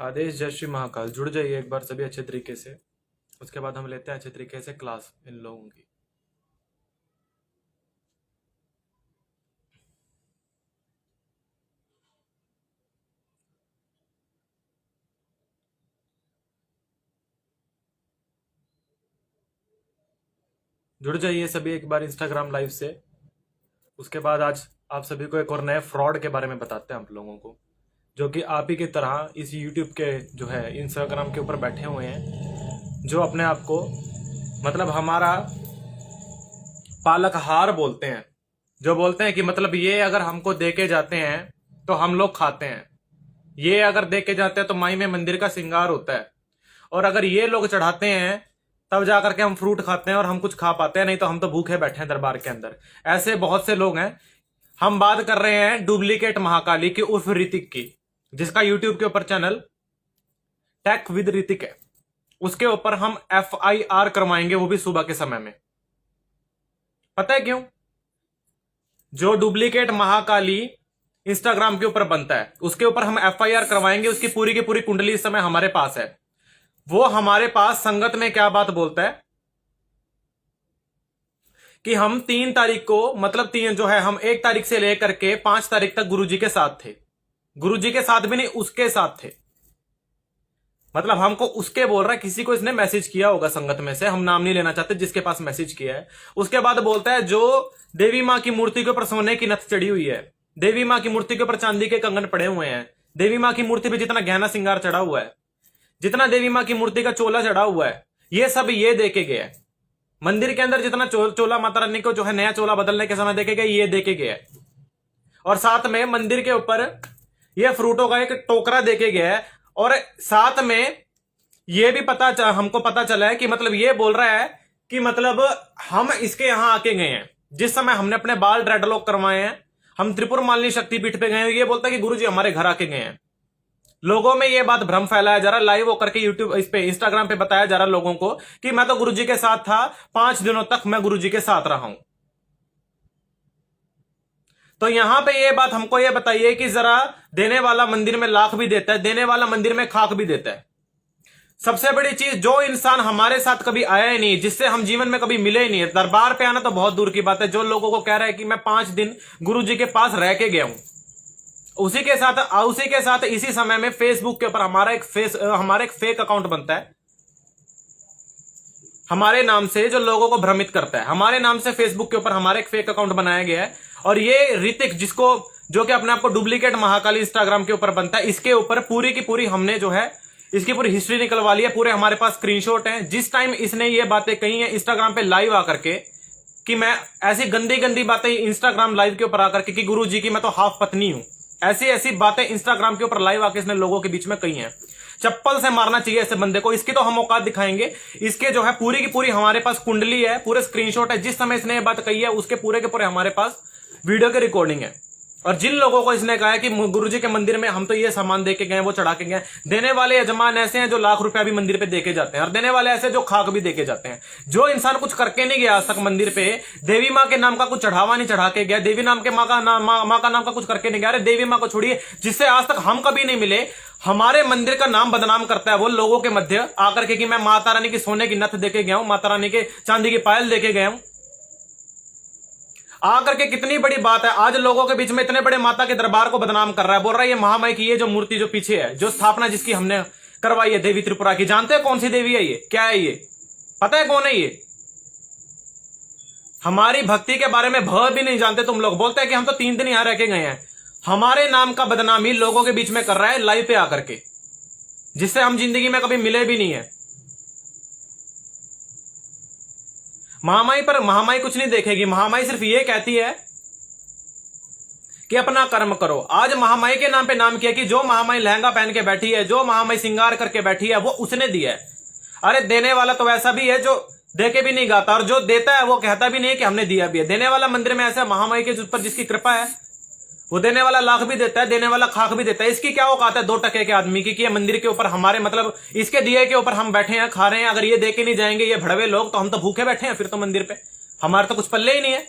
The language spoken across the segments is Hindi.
आदेश जय श्री महाकाल। जुड़ जाइए एक बार सभी अच्छे तरीके से। उसके बाद हम लेते हैं अच्छे तरीके से क्लास इन लोगों की। जुड़ जाइए सभी एक बार इंस्टाग्राम लाइव से। उसके बाद आज आप सभी को एक और नए फ्रॉड के बारे में बताते हैं आप लोगों को, जो कि आप ही की तरह इस यूट्यूब के जो है इंस्टाग्राम के ऊपर बैठे हुए हैं, जो अपने आप को मतलब हमारा पालकहार बोलते हैं, जो बोलते हैं कि मतलब ये अगर हमको दे के जाते हैं तो हम लोग खाते हैं, ये अगर दे के जाते हैं तो माई में मंदिर का श्रृंगार होता है, और अगर ये लोग चढ़ाते हैं तब जाकर के हम फ्रूट खाते हैं और हम कुछ खा पाते हैं, नहीं तो हम तो भूखे बैठे हैं दरबार के अंदर। ऐसे बहुत से लोग हैं। हम बात कर रहे हैं डुप्लीकेट महाकाली की उर्फ ऋतिक की, जिसका यूट्यूब के ऊपर चैनल टेक विद ऋतिक है। उसके ऊपर हम FIR करवाएंगे, वो भी सुबह के समय में। पता है क्यों? जो डुप्लीकेट महाकाली इंस्टाग्राम के ऊपर बनता है उसके ऊपर हम FIR करवाएंगे। उसकी पूरी की पूरी कुंडली इस समय हमारे पास है। वो हमारे पास संगत में क्या बात बोलता है कि हम 3 तारीख को, मतलब 3 जो है, हम 1 तारीख से लेकर के 5 तारीख तक गुरुजी के साथ थे। गुरुजी के साथ भी नहीं, उसके साथ थे। मतलब हमको उसके बोल रहा है, किसी को इसने मैसेज किया होगा संगत में से, हम नाम नहीं लेना चाहते जिसके पास मैसेज किया है। उसके बाद बोलता है जो देवी मां की मूर्ति के ऊपर सोने की नथ चढ़ी हुई है, देवी मां की मूर्ति के ऊपर चांदी के कंगन पड़े हुए हैं, देवी मां की मूर्ति पे जितना गहना श्रृंगार चढ़ा हुआ है, जितना देवी मां की मूर्ति का चोला चढ़ा हुआ है, ये सब ये देके गया है। मंदिर के अंदर जितना चोला माता रानी को जो है नया चोला बदलने के समय देके गए, ये देके गया है। और साथ में मंदिर के ऊपर ये फ्रूटों का एक टोकरा देके गया है। और साथ में ये भी हमको पता चला है कि मतलब ये बोल रहा है कि मतलब हम इसके यहां आके गए हैं, जिस समय हमने अपने बाल ड्रेडलॉक करवाए हैं, हम त्रिपुर मालिनी शक्तिपीठ पे गए हैं। ये बोलता है कि गुरुजी हमारे घर आके गए हैं। लोगों में ये बात भ्रम फैलाया जा रहा, लाइव होकर के यूट्यूब इस पे इंस्टाग्राम पे बताया जा रहा लोगों को कि मैं तो गुरुजी के साथ था, 5 दिनों तक मैं गुरुजी के साथ रहा हूं। तो यहां पे ये बात हमको ये बताइए कि जरा, देने वाला मंदिर में लाख भी देता है, देने वाला मंदिर में खाक भी देता है। सबसे बड़ी चीज, जो इंसान हमारे साथ कभी आया ही नहीं, जिससे हम जीवन में कभी मिले ही नहीं है, दरबार पे आना तो बहुत दूर की बात है, जो लोगों को कह रहा है कि मैं 5 दिन गुरुजी के पास रह के गया हूं, उसी के साथ इसी समय में फेसबुक के ऊपर हमारा एक फेक अकाउंट बनता है हमारे नाम से, जो लोगों को भ्रमित करता है। हमारे नाम से फेसबुक के ऊपर हमारा एक फेक अकाउंट बनाया गया है, और ये ऋतिक, जो कि अपने आप को डुप्लीकेट महाकाली इंस्टाग्राम के ऊपर बनता है, इसके ऊपर पूरी की पूरी हमने जो है इसकी पूरी हिस्ट्री निकलवा ली है। पूरे हमारे पास स्क्रीनशॉट हैं। जिस टाइम इसने ये बातें कही हैं इंस्टाग्राम पे लाइव आकर के, कि मैं ऐसी गंदी गंदी बातें इंस्टाग्राम लाइव के ऊपर आकर के, कि गुरु जी की मैं तो हाफ पत्नी हूं, ऐसी ऐसी बातें इंस्टाग्राम के ऊपर लाइव आकर इसने लोगों के बीच में कही हैं। चप्पल से मारना चाहिए ऐसे बंदे को। इसकी तो हम औकात दिखाएंगे। इसके जो है पूरी की पूरी हमारे पास कुंडली है, पूरे स्क्रीनशॉट है। जिस समय इसने ये बात कही है उसके पूरे के पूरे हमारे पास वीडियो की रिकॉर्डिंग है। और जिन लोगों को इसने कहा है कि गुरुजी के मंदिर में हम तो ये सामान दे के गए, वो चढ़ा के गए, देने वाले यजमान ऐसे हैं जो लाख रुपया भी मंदिर पे देके जाते हैं, और देने वाले ऐसे जो खाक भी देके जाते हैं। जो इंसान कुछ करके नहीं गया आज तक मंदिर पे, देवी माँ के नाम का कुछ चढ़ावा नहीं चढ़ा के गया, देवी नाम के माँ का नाम का कुछ करके नहीं गया, अरे देवी माँ को छोड़िए, जिससे आज तक हम कभी नहीं मिले, हमारे मंदिर का नाम बदनाम करता है वो लोगों के मध्य आकर के कि मैं माता रानी की सोने की नथ देके गया हूं, माता रानी के चांदी की पायल देके गया हूं। आकर के कितनी बड़ी बात है, आज लोगों के बीच में इतने बड़े माता के दरबार को बदनाम कर रहा है। बोल रहा है ये महामाई की ये जो मूर्ति जो पीछे है, जो स्थापना जिसकी हमने करवाई है देवी त्रिपुरा की, जानते हैं कौन सी देवी है ये, क्या है ये, पता है कौन है ये? हमारी भक्ति के बारे में भ भी नहीं जानते तुम लोग। बोलते हैं कि हम तो 3 दिन यहां रह के गए हैं। हमारे नाम का बदनामी लोगों के बीच में कर रहा है लाइव पे आकर के, जिससे हम जिंदगी में कभी मिले भी नहीं है। महामाई कुछ नहीं देखेगी। महामाई सिर्फ ये कहती है कि अपना कर्म करो। आज महामाई के नाम पे नाम किया कि जो महामाई लहंगा पहन के बैठी है, जो महामाई श्रृंगार करके बैठी है, वो उसने दिया है। अरे देने वाला तो वैसा भी है जो देके भी नहीं गाता, और जो देता है वो कहता भी नहीं कि हमने दिया भी है। देने वाला मंदिर में ऐसा महामाई के ऊपर जिसकी कृपा है, वो देने वाला लाख भी देता है, देने वाला खाक भी देता है। इसकी क्या औकात है 2 टके के आदमी की कि ये मंदिर के ऊपर हमारे, मतलब इसके दिए के ऊपर हम बैठे हैं, खा रहे हैं। अगर ये दे के नहीं जाएंगे ये भड़वे लोग, तो हम तो भूखे बैठे हैं फिर तो मंदिर पे, हमारे तो कुछ पल्ले ही नहीं है।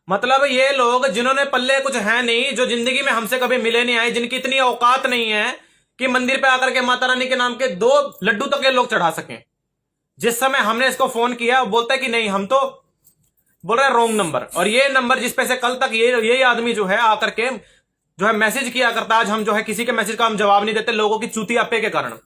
मतलब ये लोग जिन्होंने पल्ले कुछ है नहीं, जो जिंदगी में हमसे कभी मिले नहीं आए, जिनकी इतनी औकात नहीं है कि मंदिर पे आकर के माता रानी के नाम के 2 लड्डू तक ये लोग चढ़ा सकें। जिस समय हमने इसको फोन किया वो बोलता है कि नहीं, हम तो बोल रहे रॉन्ग नंबर। और ये नंबर जिस पे से कल तक ये आदमी जो है आकर के जो है मैसेज किया करता, आज हम जो है किसी के मैसेज का हम जवाब नहीं देते लोगों की चूतियापे के कारण।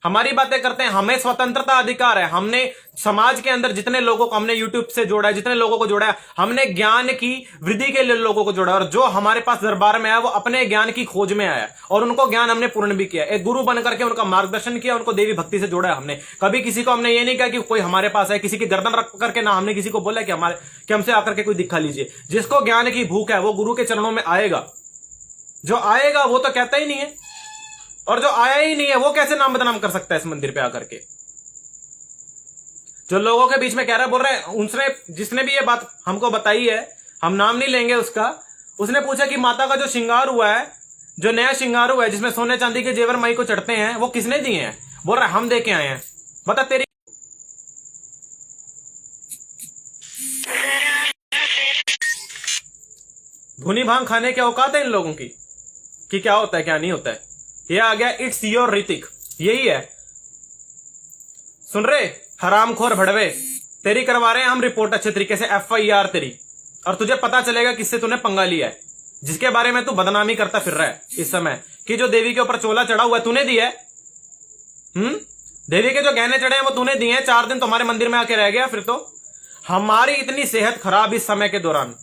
हमारी बातें करते हैं, हमें स्वतंत्रता अधिकार है। हमने समाज के अंदर जितने लोगों को हमने यूट्यूब से जोड़ा है, जितने लोगों को जोड़ा है, हमने ज्ञान की वृद्धि के लिए लोगों को जोड़ा, और जो हमारे पास दरबार में आया वो अपने ज्ञान की खोज में आया और उनको ज्ञान हमने पूर्ण भी किया। एक गुरु बनकर के उनका मार्गदर्शन किया, उनको देवी भक्ति से जोड़ा है हमने। कभी किसी को हमने ये नहीं कहा कि कोई हमारे पास है, किसी की गर्दन रख करके ना हमने किसी को बोला कि हमसे आकर के कोई दिखा लीजिए। जिसको ज्ञान की भूख है वो गुरु के चरणों में आएगा, जो आएगा वो तो कहता ही नहीं है, और जो आया ही नहीं है वो कैसे नाम बदनाम कर सकता है इस मंदिर पे आकर के। जो लोगों के बीच में कह रहा है, बोल रहे हैं, उसने जिसने भी ये बात हमको बताई है, हम नाम नहीं लेंगे उसका, उसने पूछा कि माता का जो श्रृंगार हुआ है, जो नया श्रृंगार हुआ है जिसमें सोने चांदी के जेवर माई को चढ़ते हैं, वो किसने दिए हैं? बोल रहा है हम दे के आए हैं। बता तेरी भुनी भांग खाने की औकात है इन लोगों की कि क्या होता है क्या नहीं होता है। ये आ गया इट्स योर ऋतिक, यही है। सुन रहे हरामखोर भड़वे, तेरी करवा रहे हैं हम रिपोर्ट अच्छे तरीके से, FIR तेरी, और तुझे पता चलेगा किससे तूने पंगा लिया है, जिसके बारे में तू बदनामी करता फिर रहा है इस समय कि जो देवी के ऊपर चोला चढ़ा हुआ है तूने दिया है। देवी के जो गहने चढ़े हैं वो तूने दिए हैं। 4 दिन तुम्हारे मंदिर में आके रह गया। फिर तो हमारी इतनी सेहत खराब इस समय के दौरान,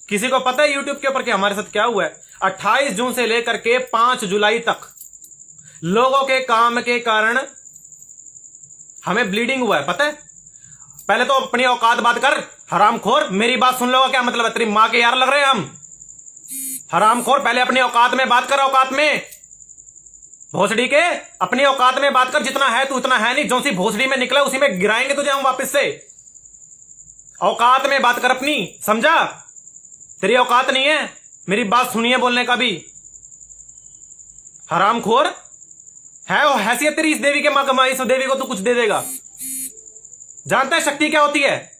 किसी को पता है यूट्यूब के ऊपर कि हमारे साथ क्या हुआ है? 28 जून से लेकर के 5 जुलाई तक लोगों के काम के कारण हमें ब्लीडिंग हुआ है, पता है? पहले तो अपनी औकात बात कर हरामखोर, मेरी बात सुन लो। क्या मतलब है? तेरी मां के यार लग रहे हैं हम? हरामखोर, पहले अपनी औकात में बात कर। औकात में भोसड़ी के अपनी औकात में बात कर। जितना है तू उतना है नहीं, जो सी भोसड़ी में निकला उसी में गिराएंगे तुझे हम वापस से। औकात में बात कर अपनी, समझा? तेरी औकात नहीं है, मेरी बात सुनिए बोलने का भी। हरामखोर है वो हैसियत तेरी इस देवी के मां कमाई, इस देवी को तू कुछ दे देगा? जानता है शक्ति क्या होती है?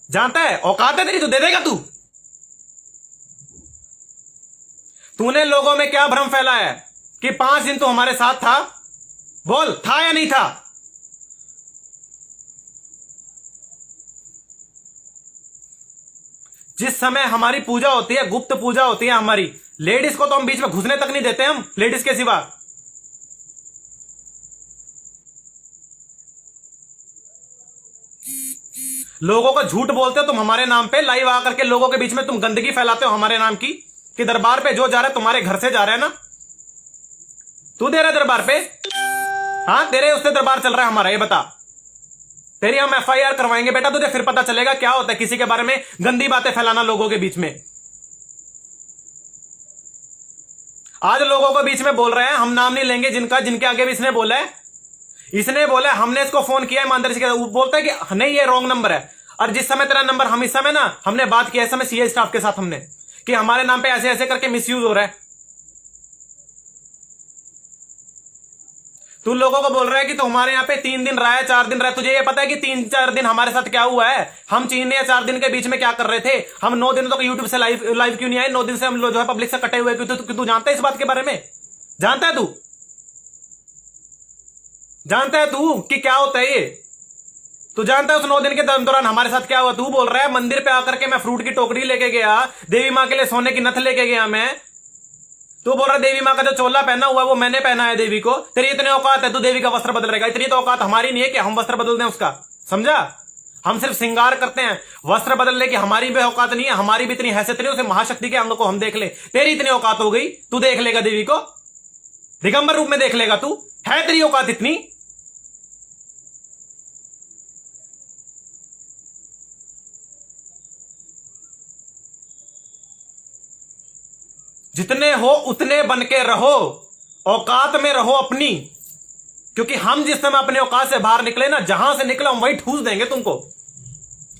जानता है? औकात है तेरी, तू दे देगा? तूने लोगों में क्या भ्रम फैलाया है कि 5 दिन तू हमारे साथ था? बोल, था या नहीं था? जिस समय हमारी पूजा होती है, गुप्त पूजा होती है हमारी, लेडीज को तो हम बीच में घुसने तक नहीं देते, हम लेडीज के सिवा। लोगों को झूठ बोलते हो तुम हमारे नाम पे, लाइव आकर के लोगों के बीच में तुम गंदगी फैलाते हो हमारे नाम की, कि दरबार पे जो जा रहा है तुम्हारे घर से जा रहा है ना, तू दे रहा है दरबार पे? हाँ, तेरे उससे दरबार चल रहा है हमारा, ये बता। तेरी हम FIR करवाएंगे बेटा, तुझे फिर पता चलेगा क्या होता है किसी के बारे में गंदी बातें फैलाना लोगों के बीच में। आज लोगों को बीच में बोल रहे हैं, हम नाम नहीं लेंगे जिनका, जिनके आगे भी इसने बोला है, हमने इसको फोन किया ईमानदारी से, वो बोलता है कि नहीं ये रॉन्ग नंबर है। और जिस समय तेरा नंबर, हम इस समय ना हमने बात किया इस समय CI स्टाफ के साथ हमने, कि हमारे नाम पे ऐसे ऐसे करके मिसयूज हो रहा है। तू लोगों को बोल रहा है कि तू हमारे यहाँ पे 3 दिन रहा है, 4 दिन रहा है। तुझे ये पता है कि 3-4 दिन हमारे साथ क्या हुआ है? हम 3 या 4 दिन के बीच में क्या कर रहे थे? हम 9 दिन तक यूट्यूब से लाइव क्यों नहीं आए? 9 दिन से हम लोग जो है पब्लिक से कटे हुए क्यों? तू जानता है इस बात के बारे में? जानता है तू? जानता है तू कि क्या होता है ये? तू जानता है उस 9 दिन के दौरान हमारे साथ क्या हुआ? तू बोल रहा है मंदिर पे आकर के मैं फ्रूट की टोकरी लेके गया, देवी माँ के लिए सोने की नथ लेके गया मैं। तू बोल रहा है देवी माँ का जो चोला पहना हुआ है वो मैंने पहना है देवी को। तेरी इतनी औकात है तू देवी का वस्त्र बदलेगा? इतनी तो औकात हमारी नहीं है कि हम वस्त्र बदल दें उसका, समझा? हम सिर्फ श्रृंगार करते हैं, वस्त्र बदलने की हमारी भी औकात नहीं है, हमारी भी इतनी हैसियत नहीं उसे महाशक्ति के अंग को हम देख ले। तेरी इतनी औकात हो गई, तू देख लेगा देवी को, दिगंबर रूप में देख लेगा तू? है तेरी औकात इतनी? जितने हो उतने बन के रहो, औकात में रहो अपनी, क्योंकि हम जिस समय अपने औकात से बाहर निकले ना, जहां से निकले हम वही ठूस देंगे तुमको।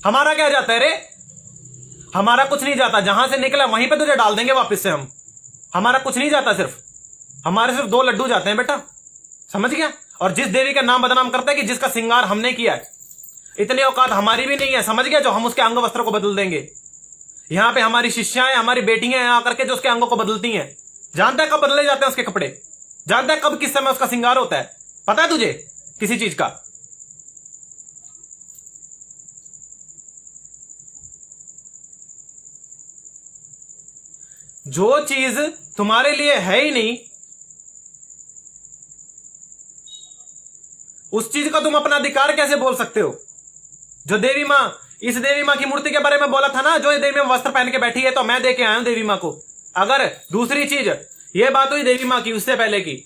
हमारा क्या जाता है रे? हमारा कुछ नहीं जाता, जहां से निकला वहीं पे तुझे डाल देंगे वापस से हम। हमारा कुछ नहीं जाता, हमारे सिर्फ 2 लड्डू जाते हैं बेटा, समझ गया? और जिस देवी का नाम बदनाम करता है कि जिसका श्रृंगार हमने किया है, इतनी औकात हमारी भी नहीं है, समझ गया, जो हम उसके अंग वस्त्र को बदल देंगे। यहां पे हमारी शिष्याएं, हमारी बेटियां यहां आकर के जो उसके अंगों को बदलती हैं। जानता है कब बदले जाते हैं उसके कपड़े? जानता है कब किस समय उसका श्रृंगार होता है? पता है तुझे किसी चीज का? जो चीज तुम्हारे लिए है ही नहीं, उस चीज का तुम अपना अधिकार कैसे बोल सकते हो? जो देवी मां, इस देवी मां की मूर्ति के बारे में बोला था ना, जो ये देवी मां वस्त्र पहन के बैठी है, तो मैं दे के आया हूं देवी मां को। अगर दूसरी चीज, ये बात हुई देवी मां की, उससे पहले की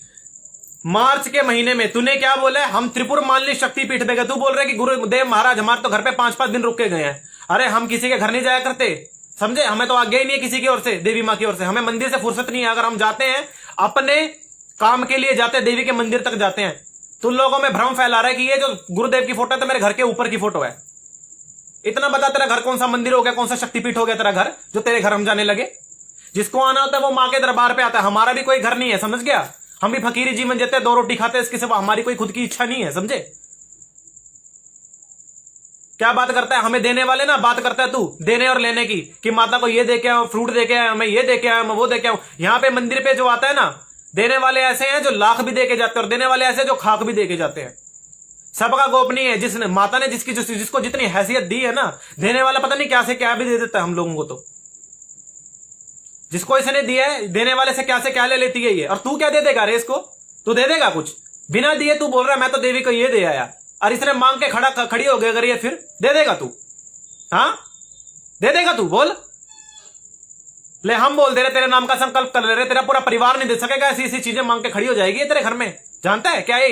मार्च के महीने में तूने क्या बोला है? हम त्रिपुर मालिनी शक्तिपीठ देगा। तू बोल रहे कि गुरुदेव महाराज हमारे तो घर पे 5-5 दिन रुक के गए हैं। अरे हम किसी के घर नहीं जाया करते, समझे? हमें तो आज्ञा ही नहीं है किसी की ओर से, देवी मां की ओर से। हमें मंदिर से फुर्सत नहीं है। अगर हम जाते हैं अपने काम के लिए जाते हैं, देवी के मंदिर तक जाते हैं। तुम लोगों में भ्रम फैला रहा है कि ये जो गुरुदेव की फोटो है तो मेरे घर के ऊपर की फोटो है। इतना बता, तेरा घर कौन सा मंदिर हो गया, कौन सा शक्तिपीठ हो गया तेरा घर, जो तेरे घर हम जाने लगे? जिसको आना होता है वो मां के दरबार पे आता है। हमारा भी कोई घर नहीं है, समझ गया? हम भी फकीरी जीवन जीते हैं, 2 रोटी खाते हैं, इसके सिवा हमारी कोई खुद की इच्छा नहीं है, समझे? क्या बात करता है? हमें देने वाले ना बात करता है तू देने और लेने की, कि माता को ये दे के आया, फ्रूट दे के आया, मैं ये दे के आया, मैं वो दे के आया। यहां पे मंदिर पे जो आता है ना, देने वाले ऐसे हैं जो लाख भी दे के जाते हैं, और देने वाले ऐसे जो खाक भी दे के जाते हैं। सबका गोपनीय है। जिसने माता ने जिसको जितनी हैसियत दी है ना, देने वाला पता नहीं क्या से क्या भी दे देता है हम लोगों को। तो जिसको इसने दिया है, देने वाले से क्या ले लेती है ये। और तू क्या दे देगा रे इसको? तू दे देगा कुछ? बिना दिए तू बोल रहा है मैं तो देवी को ये दे आया, और इसने मांग के खड़ी हो गई। अगर ये फिर दे देगा तू? हाँ, दे देगा तू? बोल ले, हम बोल दे रहे, तेरे नाम का संकल्प कर ले रहे, तेरा पूरा परिवार नहीं दे सकेगा। ऐसी ऐसी चीजें मांग के खड़ी हो जाएगी तेरे घर में। जानता है क्या है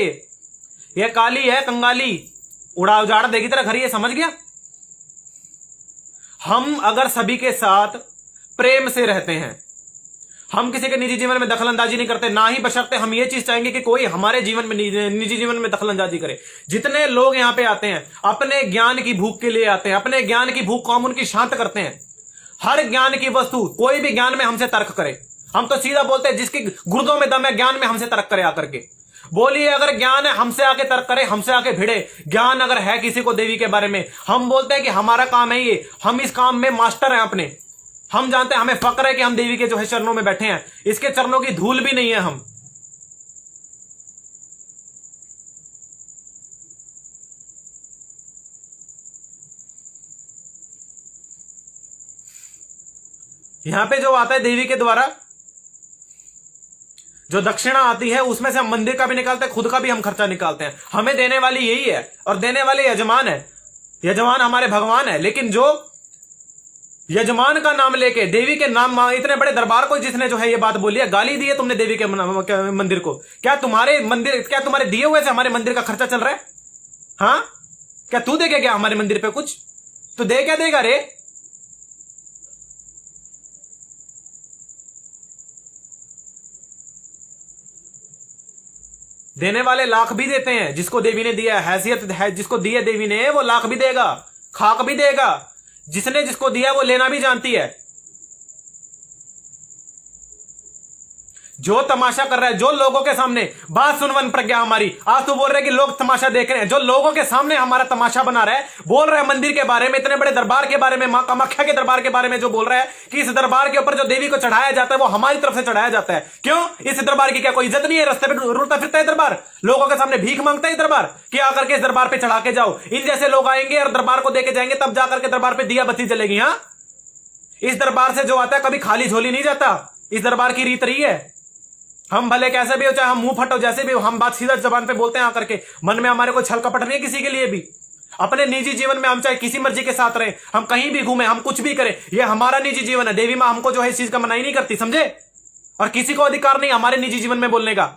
ये काली है, कंगाली, उजाड़ देगी तेरा घर, ये समझ गया? हम अगर सभी के साथ प्रेम से रहते हैं, हम किसी के निजी जीवन में दखलंदाजी नहीं करते, ना ही बशर्ते हम ये चीज चाहेंगे कि कोई हमारे जीवन में निजी जीवन में दखलंदाजी करे। जितने लोग यहां पे आते हैं अपने ज्ञान की भूख के लिए आते हैं, अपने ज्ञान की भूख को हम उनकी शांत करते हैं। हर ज्ञान की वस्तु, कोई भी ज्ञान में हमसे तर्क करे, हम तो सीधा बोलते हैं जिसके गुर्दों में दम है ज्ञान में हमसे तर्क करे आकर के। बोलिए, अगर ज्ञान है हमसे आके तर्क करे, हमसे आके भिड़े। ज्ञान अगर है किसी को देवी के बारे में, हम बोलते हैं कि हमारा काम है ये, हम इस काम में मास्टर हैं अपने। हम जानते हैं, हमें फक्र है कि हम देवी के जो है चरणों में बैठे हैं, इसके चरणों की धूल भी नहीं है हम। यहां पे जो आता है देवी के द्वारा जो दक्षिणा आती है, उसमें से हम मंदिर का भी निकालते हैं, खुद का भी हम खर्चा निकालते हैं। हमें देने वाली यही है, और देने वाले यजमान है। यजमान हमारे भगवान है। लेकिन जो यजमान का नाम लेके देवी के नाम, इतने बड़े दरबार को जिसने जो है ये बात बोली है, गाली दी है तुमने देवी के मंदिर को। क्या तुम्हारे मंदिर, क्या तुम्हारे दिए हुए से हमारे मंदिर का खर्चा चल रहा है? हाँ, क्या तू देगा क्या हमारे मंदिर पे कुछ? तो दे क्या देगा रे? देने वाले लाख भी देते हैं। जिसको देवी ने दिया हैसियत है, जिसको दिया देवी ने, वो लाख भी देगा, खाक भी देगा। जिसने जिसको दिया वो लेना भी जानती है। जो तमाशा कर रहा है, जो लोगों के सामने, बात सुन वन प्रज्ञा हमारी, आज तो बोल रहे हैं कि लोग तमाशा देख रहे हैं। जो लोगों के सामने हमारा तमाशा बना रहा है, बोल रहा है मंदिर के बारे में, इतने बड़े दरबार के बारे में, मां कामाख्या के दरबार के बारे में, जो बोल रहा है कि इस दरबार के ऊपर जो देवी को चढ़ाया जाता है वो हमारी तरफ से चढ़ाया जाता है। क्यों? इस दरबार की क्या कोई इज्जत नहीं है? रास्ते पे रुलता फिरता है दरबार, लोगों के सामने भीख मांगता है दरबार कि आकर के इस दरबार पे चढ़ा के जाओ। इन जैसे लोग आएंगे और दरबार को देके जाएंगे, तब जाकर के दरबार पे दिया बत्ती जलेगी। हाँ, इस दरबार से जो आता है कभी खाली झोली नहीं जाता। इस दरबार की रीत रही है। हम भले कैसे भी हो, चाहे हम मुंह फटो, जैसे भी हो, हम बात सीधा जबान पे बोलते हैं आकर के। मन में हमारे कोई छल कपट नहीं है किसी के लिए भी। अपने निजी जीवन में हम चाहे किसी मर्जी के साथ रहे, हम कहीं भी घूमे, हम कुछ भी करें, ये हमारा निजी जीवन है। देवी मां हमको जो है इस चीज का मनाही नहीं करती, समझे? और किसी को अधिकार नहीं हमारे निजी जीवन में बोलने का।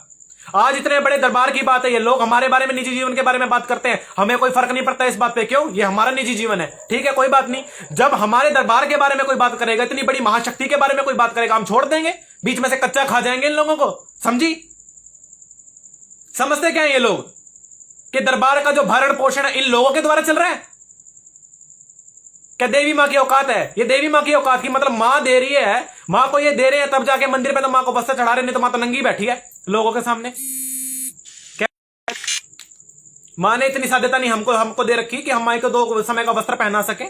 आज इतने बड़े दरबार की बात है, ये लोग हमारे बारे में, निजी जीवन के बारे में बात करते हैं, हमें कोई फर्क नहीं पड़ता इस बात पे। क्यों? ये हमारा निजी जीवन है, ठीक है, कोई बात नहीं। जब हमारे दरबार के बारे में कोई बात करेगा, इतनी बड़ी महाशक्ति के बारे में कोई बात करेगा, हम छोड़ देंगे? बीच में से कच्चा खा जाएंगे इन लोगों को? समझी? समझते क्या है ये लोग कि दरबार का जो भरण पोषण है इन लोगों के द्वारा चल रहा है? क्या देवी मां की औकात है? ये देवी मां की औकात की मतलब मां दे रही है, मां को ये दे रहे हैं, तब जाके मंदिर पे तो मां को वस्त्र चढ़ा रहे, नहीं तो मां तो नंगी बैठी है लोगों के सामने। क्या माँ ने इतनी साध्यता नहीं हमको दे रखी कि हम माई को 2 समय का वस्त्र पहना सके।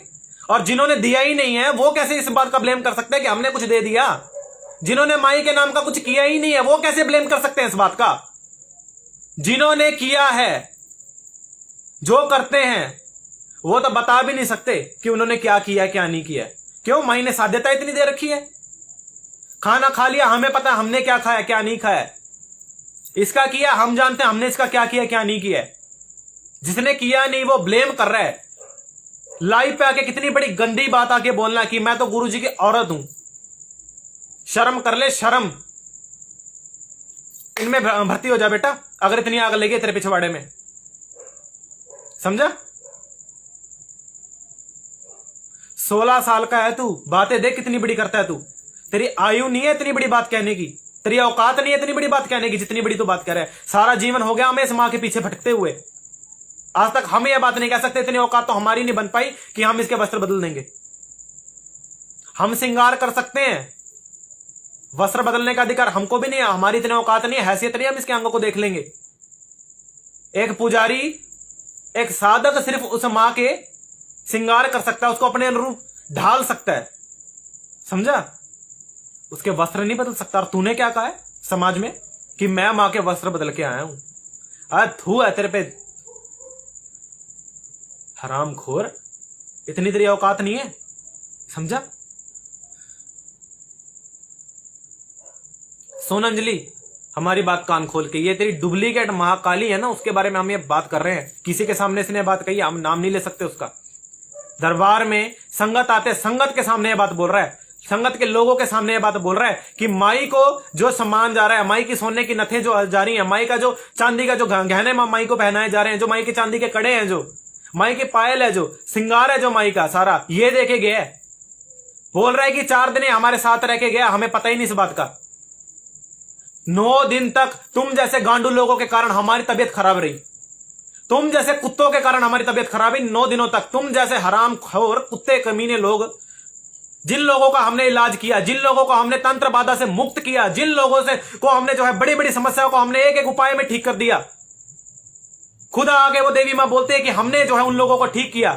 और जिन्होंने दिया ही नहीं है वो कैसे इस बात का ब्लेम कर सकते हैं कि हमने कुछ दे दिया? जिन्होंने माई के नाम का कुछ किया ही नहीं है वो कैसे ब्लेम कर सकते हैं इस बात का? जिन्होंने किया है, जो करते हैं, वो तो बता भी नहीं सकते कि उन्होंने क्या किया क्या नहीं किया। क्यों? माई ने साध्यता इतनी दे रखी है। खाना खा लिया, हमें पता हमने क्या खाया क्या नहीं खाया। इसका किया, हम जानते हैं हमने इसका क्या किया क्या नहीं किया। जिसने किया नहीं वो ब्लेम कर रहा है। लाइव पे आके कितनी बड़ी गंदी बात आके बोलना कि मैं तो गुरुजी की औरत हूं। शर्म कर ले, शर्म। इनमें भर्ती हो जा बेटा, अगर इतनी आग लगी तेरे पिछवाड़े में। समझा? 16 साल का है तू, बातें देख कितनी बड़ी करता है तू। तेरी आयु नहीं है इतनी बड़ी बात कहने की, तेरी औकात नहीं है इतनी बड़ी बात कहने की जितनी बड़ी तू बात कर रहा है। सारा जीवन हो गया हमें इस मां के पीछे भटकते हुए, आज तक हम यह बात नहीं कह सकते। इतनी औकात तो हमारी नहीं बन पाई कि हम इसके वस्त्र बदल देंगे। हम श्रृंगार कर सकते हैं, वस्त्र बदलने का अधिकार हमको भी नहीं है। हमारी इतनी औकात नहीं है, हैसियत नहीं है, हम इसके अंगों को देख लेंगे। एक पुजारी, एक साधक सिर्फ उस मां के श्रृंगार कर सकता है, उसको अपने अनुरूप ढाल सकता है। समझा? उसके वस्त्र नहीं बदल सकता। और तूने क्या कहा है समाज में कि मैं मां के वस्त्र बदल के आया हूं? थू है तेरे पे, हरामखोर। इतनी तेरी औकात नहीं है। समझा? सुन अंजलि, हमारी बात कान खोल के, ये तेरी डुप्लीकेट महाकाली है ना, उसके बारे में हम ये बात कर रहे हैं। किसी के सामने इसने बात कही, हम नाम नहीं ले सकते उसका। दरबार में संगत आते, संगत के सामने ये बात बोल रहा है, संगत के लोगों के सामने ये बात बोल रहा है कि माई को जो सम्मान जा रहा है, माई की सोने की नथें जो जा रही हैं, माई का जो चांदी का जो गहने माई को पहनाए जा रहे हैं, जो माई के चांदी के कड़े हैं, जो माई के पायल है, जो श्रृंगार है जो माई का सारा, ये देखे गया। बोल रहा है कि 4 दिन हमारे साथ रह के गया, हमें पता ही नहीं इस बात का। 9 दिन तक तुम जैसे गांडू लोगों के कारण हमारी तबीयत खराब रही, तुम जैसे कुत्तों के कारण हमारी तबीयत खराब हुई। 9 दिनों तक तुम जैसे हरामखोर कुत्ते कमीने लोग, जिन लोगों का हमने इलाज किया, जिन लोगों को हमने तंत्र बाधा से मुक्त किया, जिन लोगों से को हमने जो है बड़ी बड़ी समस्याओं को हमने एक एक उपाय में ठीक कर दिया, खुद आगे वो देवी मां बोलते हैं कि हमने जो है उन लोगों को ठीक किया।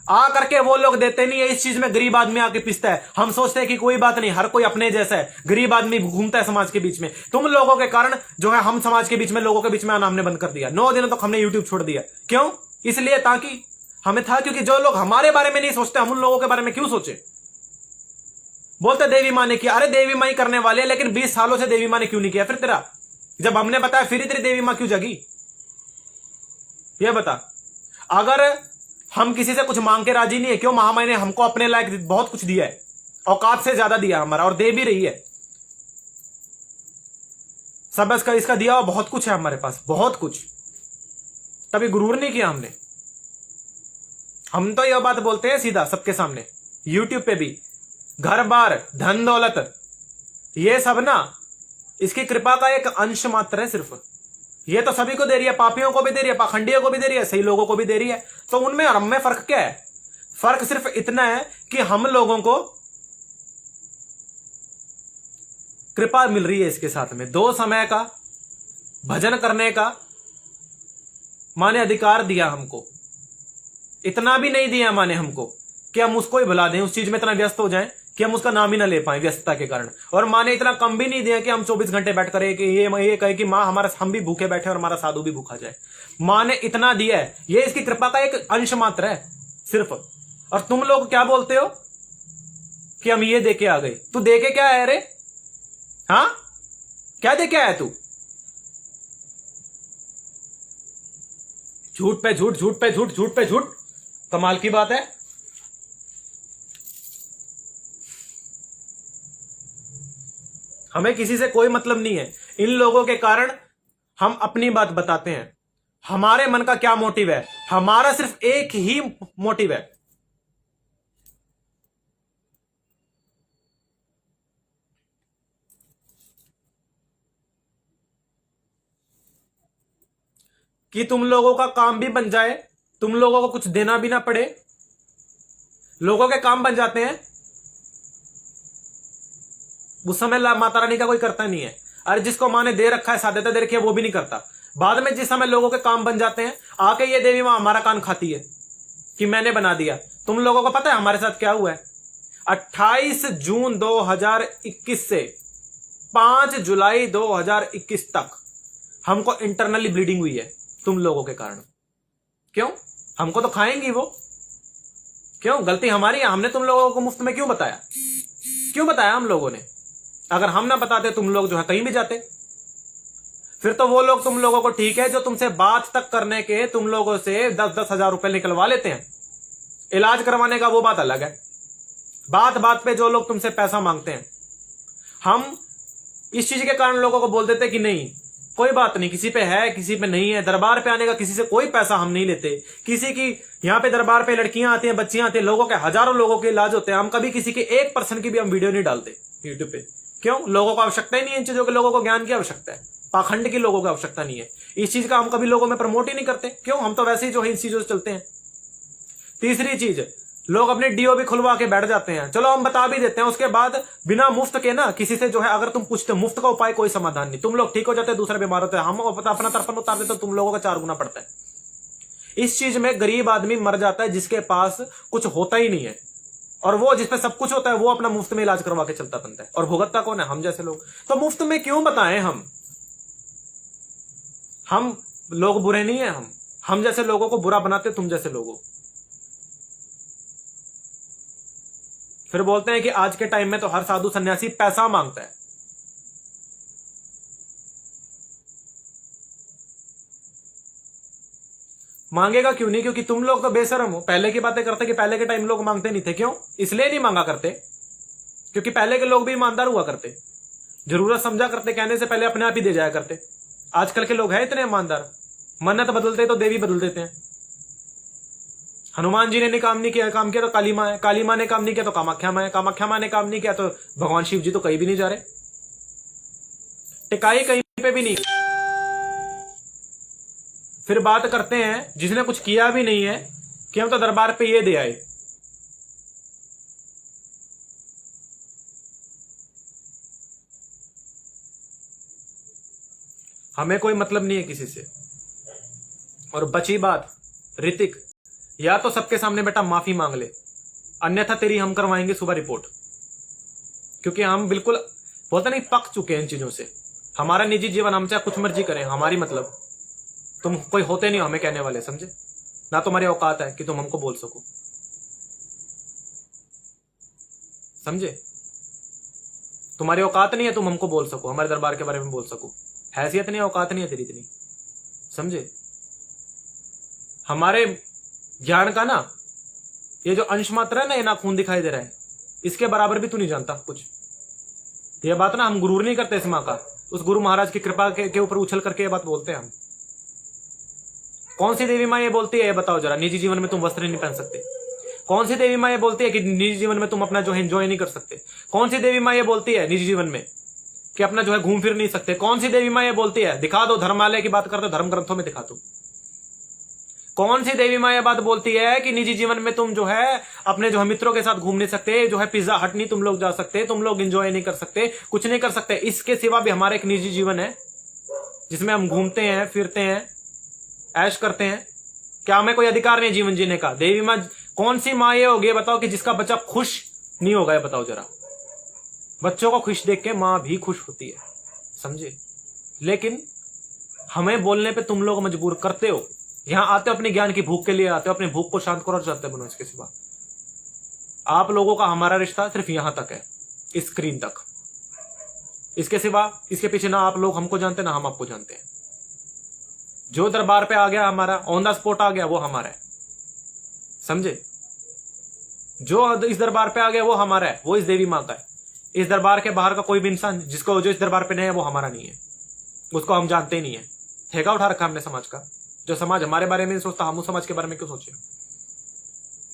आ करके वो लोग देते नहीं है। इस चीज में गरीब आदमी आके पिसता है। हम सोचते हैं कि कोई बात नहीं, हर कोई अपने जैसा है। गरीब आदमी घूमता है समाज के बीच में। तुम लोगों के कारण जो है हम समाज के बीच में, लोगों के बीच में आना हमने बंद कर दिया। 9 दिनों तक हमने यूट्यूब छोड़ दिया। क्यों? इसलिए ताकि हमें था, क्योंकि जो लोग हमारे बारे में नहीं सोचते, हम उन लोगों के बारे में क्यों सोचे। बोलते देवी माँ ने किया, अरे देवी माँ ही करने वाले, लेकिन 20 सालों से देवी माँ ने क्यों नहीं किया? फिर तेरा जब हमने बताया फिर तेरी देवी माँ क्यों जगी? ये बता। अगर हम किसी से कुछ मांग के राजी नहीं है, क्यों? महामाई ने हमको अपने लायक बहुत कुछ दिया है, औकात से ज्यादा दिया हमारा, और दे भी रही है। सब इसका दिया हुआ बहुत कुछ है हमारे पास, बहुत कुछ। तभी गुरूर नहीं किया हमने। हम तो यह बात बोलते हैं सीधा सबके सामने, यूट्यूब पे भी। घर बार, धन दौलत, ये सब ना इसकी कृपा का एक अंश मात्र है सिर्फ। ये तो सभी को दे रही है, पापियों को भी दे रही है, पाखंडियों को भी दे रही है, सही लोगों को भी दे रही है। तो उनमें और हम में फर्क क्या है? फर्क सिर्फ इतना है कि हम लोगों को कृपा मिल रही है इसके साथ में। 2 समय का भजन करने का मां ने अधिकार दिया हमको। इतना भी नहीं दिया मां ने हमको कि हम उसको ही भुला दें, उस चीज में इतना व्यस्त हो जाएं कि हम उसका नाम ही ना ले पाए व्यस्तता के कारण। और मां ने इतना कम भी नहीं दिया कि हम 24 घंटे बैठ कर कि ये कहे कि मां हमारा, हम भी भूखे बैठे और हमारा साधु भी भूखा जाए। मां ने इतना दिया है, ये इसकी कृपा का एक अंश मात्र है सिर्फ। और तुम लोग क्या बोलते हो कि हम ये देके आ गए। तू देके क्या है रे? हाँ, क्या देके आया तू? झूठ पे झूठ, झूठ पे झूठ, झूठ पे झूठ। कमाल की बात है। हमें किसी से कोई मतलब नहीं है। इन लोगों के कारण हम अपनी बात बताते हैं। हमारे मन का क्या मोटिव है? हमारा सिर्फ एक ही मोटिव है, कि तुम लोगों का काम भी बन जाए, तुम लोगों को कुछ देना भी ना पड़े। लोगों के काम बन जाते हैं उस समय माता रानी का कोई करता नहीं है। अरे जिसको मां ने दे रखा है, साध्यता दे रखी है, वो भी नहीं करता। बाद में जिस समय लोगों के काम बन जाते हैं, आके ये देवी मां हमारा कान खाती है कि मैंने बना दिया। तुम लोगों को पता है हमारे साथ क्या हुआ है? 28 जून 2021 से 5 जुलाई 2021 तक हमको इंटरनली ब्लीडिंग हुई है तुम लोगों के कारण। क्यों? हमको तो खाएंगी वो। क्यों? गलती हमारी है। हमने तुम लोगों को मुफ्त में क्यों बताया? क्यों बताया हम लोगों ने? अगर हम ना बताते तुम लोग जो है कहीं भी जाते। फिर तो वो लोग तुम लोगों को, ठीक है, जो तुमसे बात तक करने के तुम लोगों से 10-10 हजार रुपए निकलवा लेते हैं, इलाज करवाने का वो बात अलग है। बात बात पे जो लोग तुमसे पैसा मांगते हैं, हम इस चीज के कारण लोगों को बोल देते कि नहीं कोई बात नहीं, किसी पे है किसी पे नहीं है। दरबार पे आने का किसी से कोई पैसा हम नहीं लेते। किसी की यहाँ पे दरबार पे लड़कियां आती हैं, बच्चियां आती हैं, लोगों के हजारों लोगों के इलाज होते हैं। हम कभी किसी के 1% की भी हम वीडियो नहीं डालते यूट्यूब पे। क्यों? लोगों को आवश्यकता ही नहीं है इन चीजों की। लोगों को ज्ञान की आवश्यकता है, पाखंड की लोगों को आवश्यकता नहीं है। इस चीज का हम कभी लोगों में प्रमोट ही नहीं करते। क्यों? हम तो वैसे ही जो है इन चीजों से चलते हैं। तीसरी चीज, लोग अपने डीओ भी खुलवा के बैठ जाते हैं। चलो हम बता भी देते हैं, उसके बाद बिना मुफ्त के ना किसी से जो है अगर तुम पूछते, मुफ्त का उपाय कोई समाधान नहीं। तुम लोग ठीक हो जाते, दूसरा बीमार होता है, हम अपना तर्पण उतार देते, तो तुम लोगों का 4 गुना पड़ता है। इस चीज में गरीब आदमी मर जाता है जिसके पास कुछ होता ही नहीं है, और वो जिसपे सब कुछ होता है वो अपना मुफ्त में इलाज करवा के चलता बनता है। और भुगतता कौन है? हम जैसे लोग। तो मुफ्त में क्यों बताएं? हम लोग बुरे नहीं है। हम जैसे लोगों को बुरा बनाते तुम जैसे लोगों। फिर बोलते हैं कि आज के टाइम में तो हर साधु सन्यासी पैसा मांगता है। मांगेगा क्यों नहीं? क्योंकि तुम लोग तो बेशरम हो। पहले की बातें करते कि पहले के टाइम लोग मांगते नहीं थे। क्यों? इसलिए नहीं मांगा करते क्योंकि पहले के लोग भी ईमानदार हुआ करते, जरूरत समझा करते, कहने से पहले अपने आप ही दे जाया करते। आजकल के लोग हैं इतने ईमानदार, मन्नत बदलते तो देवी बदल देते हैं। हनुमान जी ने काम नहीं किया, काम किया तो काली मां है, काली मां ने काम नहीं किया तो कामाख्या मां है, कामाख्या मां ने काम नहीं किया तो भगवान शिव जी तो कहीं भी नहीं जा रहे, टिकाई कहीं पे भी नहीं। फिर बात करते हैं जिसने कुछ किया भी नहीं है कि हम तो दरबार पे ये दे आए। हमें कोई मतलब नहीं है किसी से। और बची बात ऋतिक, या तो सबके सामने बेटा माफी मांग ले, अन्यथा तेरी हम करवाएंगे सुबह रिपोर्ट। क्योंकि हम बिल्कुल बोलते नहीं पक चुके हैं इन चीजों से। हमारा निजी जीवन, हम चाहे कुछ मर्जी करें, हमारी मतलब तुम कोई होते नहीं हमें कहने वाले, समझे ना? तुम्हारी औकात है कि तुम हमको बोल सको, समझे? तुम्हारी औकात नहीं है तुम हमको बोल सको, हमारे दरबार के बारे में बोल सको। हैसियत नहीं, औकात नहीं है तेरी इतनी, समझे? हमारे ज्ञान का ना ये जो अंश मात्रा है ना, ये ना खून दिखाई दे रहा है, इसके बराबर भी तू नहीं जानता कुछ। ये बात ना हम गुरूर नहीं करते इस माँ का, उस गुरु महाराज की कृपा के ऊपर उछल करके ये बात बोलते हैं हम। कौन सी देवी माँ ये बोलती है? ये बताओ जरा। निजी जीवन में तुम वस्त्र नहीं पहन सकते। कौन सी देवी माँ ये बोलती है कि निजी जीवन में तुम अपना जो है एंजॉय नहीं कर सकते? कौन सी देवी माँ ये बोलती है निजी जीवन में कि अपना जो है घूम फिर नहीं सकते? कौन सी देवी माँ ये बोलती है? दिखा दो, धर्मालय की बात करते हो, धर्म ग्रंथों में दिखा दो। कौन सी देवी माँ ये बात बोलती है कि निजी जीवन में तुम जो है अपने जो है मित्रों के साथ घूम नहीं सकते, जो है पिज्जा हट नहीं तुम लोग जा सकते, तुम लोग एंजॉय नहीं कर सकते, कुछ नहीं कर सकते? इसके सिवा भी हमारा एक निजी जीवन है जिसमें हम घूमते हैं, फिरते हैं, ऐश करते हैं। क्या हमें कोई अधिकार नहीं जीवन जीने का? देवी माँ कौन सी माँ ये होगी बताओ कि जिसका बच्चा खुश नहीं होगा? ये बताओ जरा। बच्चों को खुश देख के माँ भी खुश होती है, समझे? लेकिन हमें बोलने पे तुम लोग मजबूर करते हो। यहां आते हो अपने ज्ञान की भूख के लिए आते हो, अपनी भूख को शांत करो और चलते बनो। इसके सिवा आप लोगों का हमारा रिश्ता सिर्फ यहां तक है, इस स्क्रीन तक। इसके सिवा इसके पीछे ना आप लोग हमको जानते ना हम आपको जानते हैं। जो दरबार पे आ गया हमारा, ऑन द स्पॉट आ गया, वो हमारा है, समझे? जो इस दरबार पे आ गया वो हमारा है, वो इस देवी माँ का है। इस दरबार के बाहर का कोई भी इंसान जिसको जो इस दरबार पे नहीं है वो हमारा नहीं है, उसको हम जानते ही नहीं है। ठेका उठा रखा हमने समाज का। जो समाज हमारे बारे में नहीं सोचता, हम उस समाज के बारे में क्यों सोचे?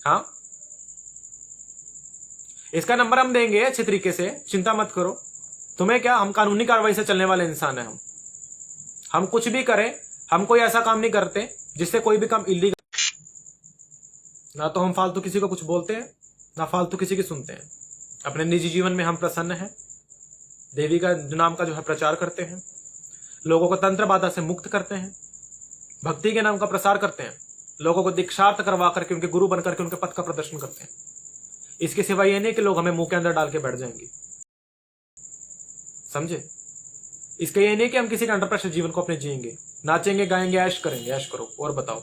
हाँ, इसका नंबर हम देंगे अच्छे तरीके से, चिंता मत करो। तुम्हें क्या, हम कानूनी कार्रवाई से चलने वाले इंसान हैं। हम कुछ भी करें, हम कोई ऐसा काम नहीं करते जिससे कोई भी काम इलीगल ना। तो हम फालतू किसी को कुछ बोलते हैं ना फालतू किसी की सुनते हैं। अपने निजी जीवन में हम प्रसन्न हैं, देवी का नाम का जो है प्रचार करते हैं। लोगों को तंत्र बाधा से मुक्त करते हैं, भक्ति के नाम का प्रसार करते हैं, लोगों को दीक्षार्थ करवा करके उनके गुरु बनकर के उनके पथ का प्रदर्शन करते हैं। इसके सिवा ये नहीं कि लोग हमें मुंह के अंदर डाल के बैठ जाएंगे, समझे। इसका ये नहीं कि हम किसी का अंडर प्रेशर जीवन को अपने जिएंगे, नाचेंगे गाएंगे ऐश करेंगे, ऐश करो और बताओ।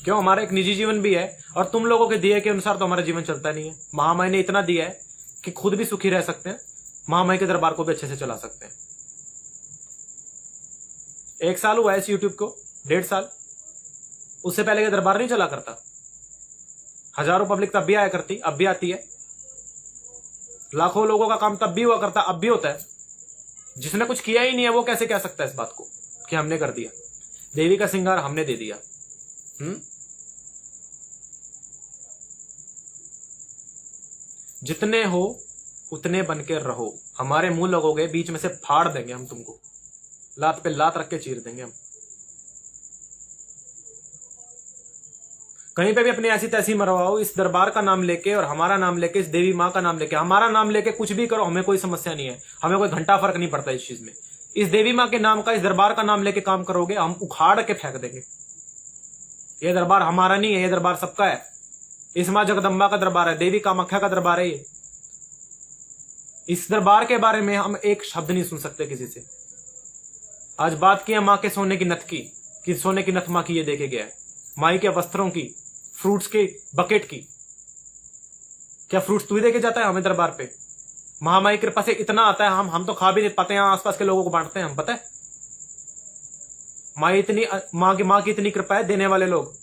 क्यों, हमारा एक निजी जीवन भी है और तुम लोगों के दिए के अनुसार तो हमारा जीवन चलता नहीं है। महामाई ने इतना दिया है कि खुद भी सुखी रह सकते हैं, महामाई के दरबार को भी अच्छे से चला सकते हैं। 1 साल हुआ है इस यूट्यूब को, 1.5 साल, उससे पहले के दरबार नहीं चला करता। हजारों पब्लिक तब भी आया करती, अब भी आती है। लाखों लोगों का काम तब भी हुआ करता, अब भी होता है। जिसने कुछ किया ही नहीं है वो कैसे कह सकता है इस बात को कि हमने कर दिया। देवी का श्रृंगार हमने दे दिया। जितने हो उतने बन के रहो। हमारे मुंह लगोगे बीच में से फाड़ देंगे हम तुमको, लात पे लात रख के चीर देंगे हम। कहीं पे भी अपनी ऐसी तैसी मरवाओ, इस दरबार का नाम लेके और हमारा नाम लेके, इस देवी माँ का नाम लेके, हमारा नाम लेके कुछ भी करो, हमें कोई समस्या नहीं है, हमें कोई घंटा फर्क नहीं पड़ता इस चीज में। इस देवी माँ के नाम का, इस दरबार का नाम लेके काम करोगे, हम उखाड़ के फेंक देंगे। ये दरबार हमारा नहीं है, ये दरबार सबका है। इस माँ जगदम्बा का दरबार है, देवी कामाख्या का दरबार है ये। इस दरबार के बारे में हम एक शब्द नहीं सुन सकते किसी से। आज बात की है माँ के सोने की नथ की, कि सोने की नथ माँ की ये देखे गया है, माई के वस्त्रों की, फ्रूट्स के बकेट की। क्या फ्रूट्स तू ही देके जाता है हमें दरबार पे? महामाई की कृपा से इतना आता है, हम तो खा भी नहीं पाते हैं, आसपास के लोगों को बांटते हैं हम, पता है। माँ की इतनी कृपा है, देने वाले लोग।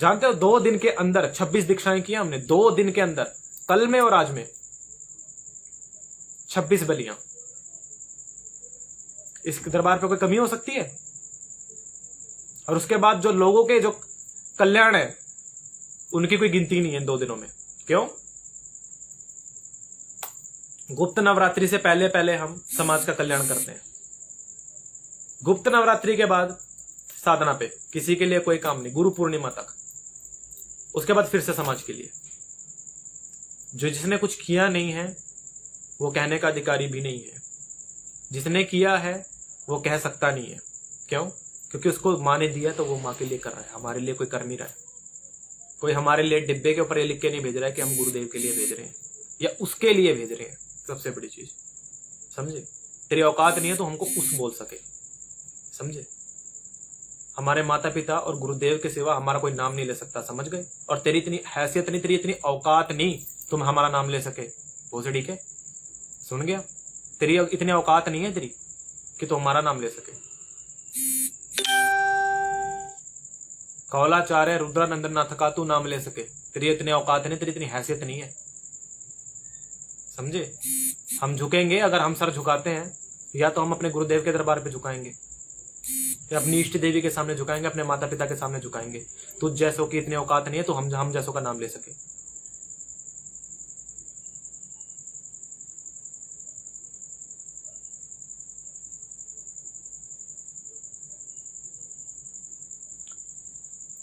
जानते हो 2 दिन के अंदर 26 दीक्षाएं की हमने, 2 दिन के अंदर, कल में और आज में 26 बलियां। इस दरबार पे कोई कमी हो सकती है? और उसके बाद जो लोगों के जो कल्याण है उनकी कोई गिनती नहीं है इन 2 दिनों में। क्यों? गुप्त नवरात्रि से पहले पहले हम समाज का कल्याण करते हैं। गुप्त नवरात्रि के बाद साधना पे किसी के लिए कोई काम नहीं, गुरु पूर्णिमा तक। उसके बाद फिर से समाज के लिए। जो जिसने कुछ किया नहीं है वो कहने का अधिकारी भी नहीं है, जिसने किया है वो कह सकता नहीं है। क्यों? क्योंकि उसको माँ ने दिया तो वो माँ के लिए कर रहा है, हमारे लिए कोई कर नहीं रहा है। कोई हमारे लिए डिब्बे के ऊपर ये लिख के नहीं भेज रहा है कि हम गुरुदेव के लिए भेज रहे हैं या उसके लिए भेज रहे हैं। सबसे बड़ी चीज समझे, तेरी औकात नहीं है तो हमको उस बोल सके, समझे। हमारे माता पिता और गुरुदेव के सिवा हमारा कोई नाम नहीं ले सकता, समझ गए। और तेरी इतनी हैसियत नहीं, तेरी इतनी औकात नहीं तुम हमारा नाम ले सके, ठीक है, सुन गया। तेरी इतनी औकात नहीं है तेरी कि तू हमारा नाम ले सके। कौलाचार्य रुद्रानंदनाथ का तू नाम ले सके, तेरी इतनी औकात नहीं, तेरी इतनी हैसियत नहीं है, समझे। हम झुकेंगे, अगर हम सर झुकाते हैं या तो हम अपने गुरुदेव के दरबार पे झुकाएंगे या अपनी इष्ट देवी के सामने झुकाएंगे, अपने माता पिता के सामने झुकाएंगे। तुझ जैसों की इतनी औकात नहीं है तो हम जैसों का नाम ले सके।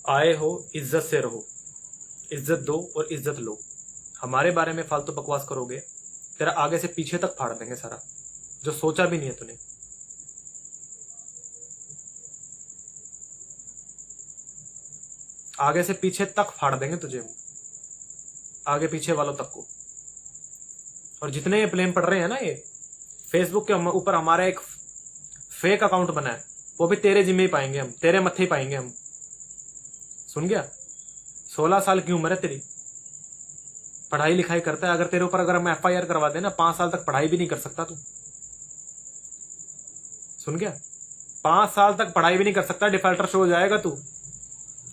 आए हो इज्जत से रहो, इज्जत दो और इज्जत लो। हमारे बारे में फालतू बकवास करोगे, तेरा आगे से पीछे तक फाड़ देंगे सारा, जो सोचा भी नहीं है तूने। आगे से पीछे तक फाड़ देंगे तुझे, आगे पीछे वालों तक को। और जितने ये ब्लेम पड़ रहे हैं ना, ये फेसबुक के ऊपर हमारा एक फेक अकाउंट बना है, वो भी तेरे जिम्मे ही पाएंगे हम, तेरे मत्थे ही पाएंगे हम, सुन गया। 16 साल की उम्र है तेरी, पढ़ाई लिखाई करता है। अगर तेरे ऊपर अगर हम FIR करवा देना, 5 साल तक पढ़ाई भी नहीं कर सकता तू, सुन गया। 5 साल तक पढ़ाई भी नहीं कर सकता, डिफॉल्टर शो हो जाएगा तू।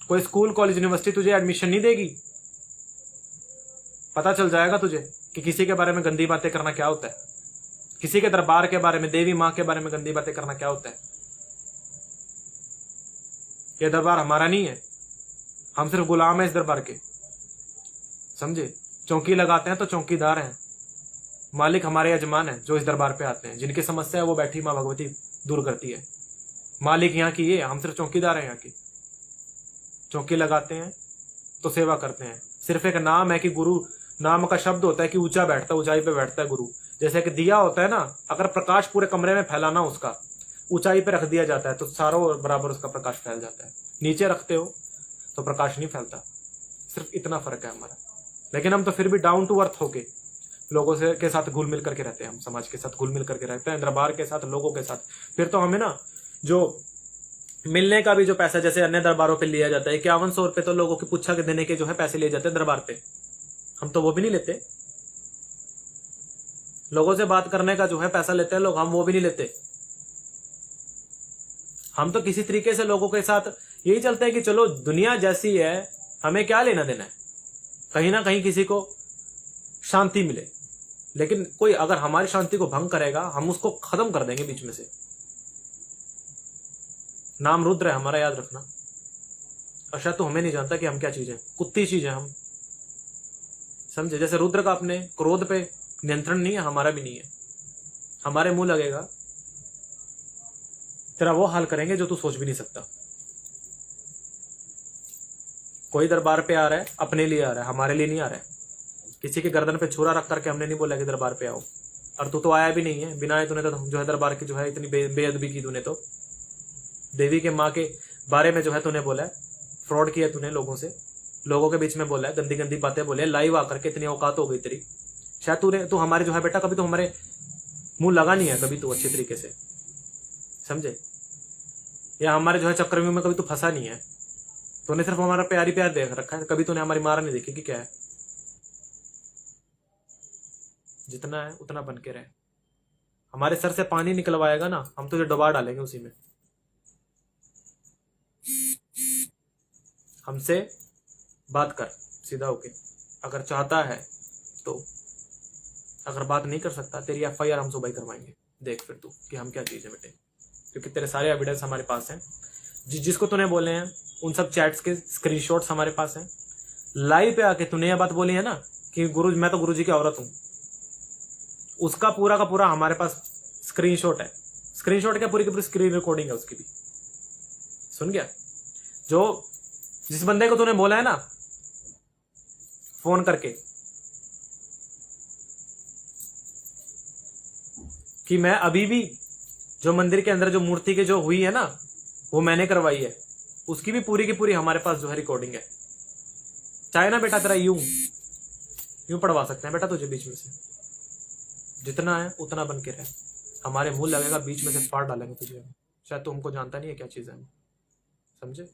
कोई स्कूल कॉलेज यूनिवर्सिटी तुझे एडमिशन नहीं देगी। पता चल जाएगा तुझे कि किसी के बारे में गंदी बातें करना क्या होता है, किसी के दरबार के बारे में, देवी माँ के बारे में गंदी बातें करना क्या होता है। यह दरबार हमारा नहीं है, हम सिर्फ गुलाम है इस दरबार के, समझे। चौकी लगाते हैं तो चौकीदार हैं, मालिक हमारे यजमान हैं जो इस दरबार पे आते हैं। जिनकी समस्या है वो बैठी माँ भगवती दूर करती है। मालिक यहाँ की ये, हम सिर्फ चौकीदार हैं यहाँ की। चौकी लगाते हैं तो सेवा करते हैं। सिर्फ एक नाम है कि गुरु नाम का शब्द होता है कि ऊंचा बैठता है, ऊंचाई पे बैठता है गुरु। जैसे कि दिया होता है ना, अगर प्रकाश पूरे कमरे में फैलाना उसका ऊंचाई पे रख दिया जाता है तो सारों बराबर उसका प्रकाश फैल जाता है। नीचे रखते हो तो प्रकाश नहीं फैलता। सिर्फ इतना फर्क है हमारा। लेकिन हम तो फिर भी डाउन टू अर्थ होके लोगों से के साथ घुल मिल करके रहते हैं, हम समाज के साथ घुल मिल करके रहते हैं, दरबार के साथ, लोगों के साथ। फिर तो हमें ना जो मिलने का भी जो पैसा जैसे अन्य दरबारों पे लिया जाता है, 5100 रुपए तो लोगों की पुच्छा के देने के जो है पैसे लिए जाते हैं दरबार पे, हम तो वो भी नहीं लेते। लोगों से बात करने का जो है पैसा लेते हैं लोग, हम वो भी नहीं लेते। हम तो किसी तरीके से लोगों के साथ यही चलते हैं कि चलो दुनिया जैसी है, हमें क्या लेना देना है, कहीं ना कहीं किसी को शांति मिले। लेकिन कोई अगर हमारी शांति को भंग करेगा, हम उसको खत्म कर देंगे बीच में से। नाम रुद्र है हमारा, याद रखना। और शायद तो हमें नहीं जानता कि हम क्या चीज है, कुत्ती चीज है हम, समझे। जैसे रुद्र का अपने क्रोध पे नियंत्रण नहीं है, हमारा भी नहीं है। हमारे मुंह लगेगा, तेरा वो हाल करेंगे जो तू सोच भी नहीं सकता। कोई दरबार पे आ रहा है, अपने लिए आ रहा है, हमारे लिए नहीं आ रहा है। किसी के गर्दन पे छुरा रख करके हमने नहीं बोला कि दरबार पे आओ, और तू तो आया भी नहीं है। बिना आए तूने तो जो है दरबार की जो है इतनी बेअदबी की तूने, तो देवी के माँ के बारे में जो है तूने बोला है, फ्रॉड किया तूने लोगों से, लोगों के बीच में बोला है, गंदी गंदी बातें बोले, लाइव आकर के इतनी औकात हो गई तेरी। शायद तू हमारे जो है बेटा कभी तो हमारे मुंह लगा नहीं है कभी, तो अच्छे तरीके से समझे, या हमारे जो है चक्रव्यूह में कभी तो फंसा नहीं है। तूने सिर्फ हमारा प्यार ही प्यार देख रखा है, कभी तूने हमारी मारा नहीं देखी कि क्या है। जितना है उतना बन के रहे। हमारे सर से पानी निकलवाएगा ना, हम तुझे डुबा डालेंगे उसी में। हमसे बात कर सीधा होके, अगर चाहता है तो। अगर बात नहीं कर सकता, तेरी FIR हम सुबह ही करवाएंगे। देख फिर तू कि हम क्या चीज है बेटे, क्योंकि तेरे सारे एविडेंस हमारे पास हैं। जिसको तूने बोले हैं उन सब चैट्स के स्क्रीनशॉट्स हमारे पास हैं। लाइव पे आके तूने यह बात बोली है ना कि मैं तो गुरुजी की औरत हूं, उसका पूरा का पूरा हमारे पास स्क्रीनशॉट है। स्क्रीनशॉट क्या, पूरी की पूरी स्क्रीन रिकॉर्डिंग है उसकी भी। सुन गया? जिस बंदे को तूने बोला है ना फोन करके कि मैं अभी भी जो मंदिर के अंदर जो मूर्ति के जो हुई है ना वो मैंने करवाई है, उसकी भी पूरी की पूरी हमारे पास जो है रिकॉर्डिंग है। चाहे ना बेटा तेरा यूं पढ़वा सकते हैं बेटा तुझे बीच में से। जितना है उतना बन के रहे। हमारे मुंह लगेगा बीच में से फाड़ डालेंगे तुझे। शायद तू हमको जानता नहीं है क्या चीज है, समझे।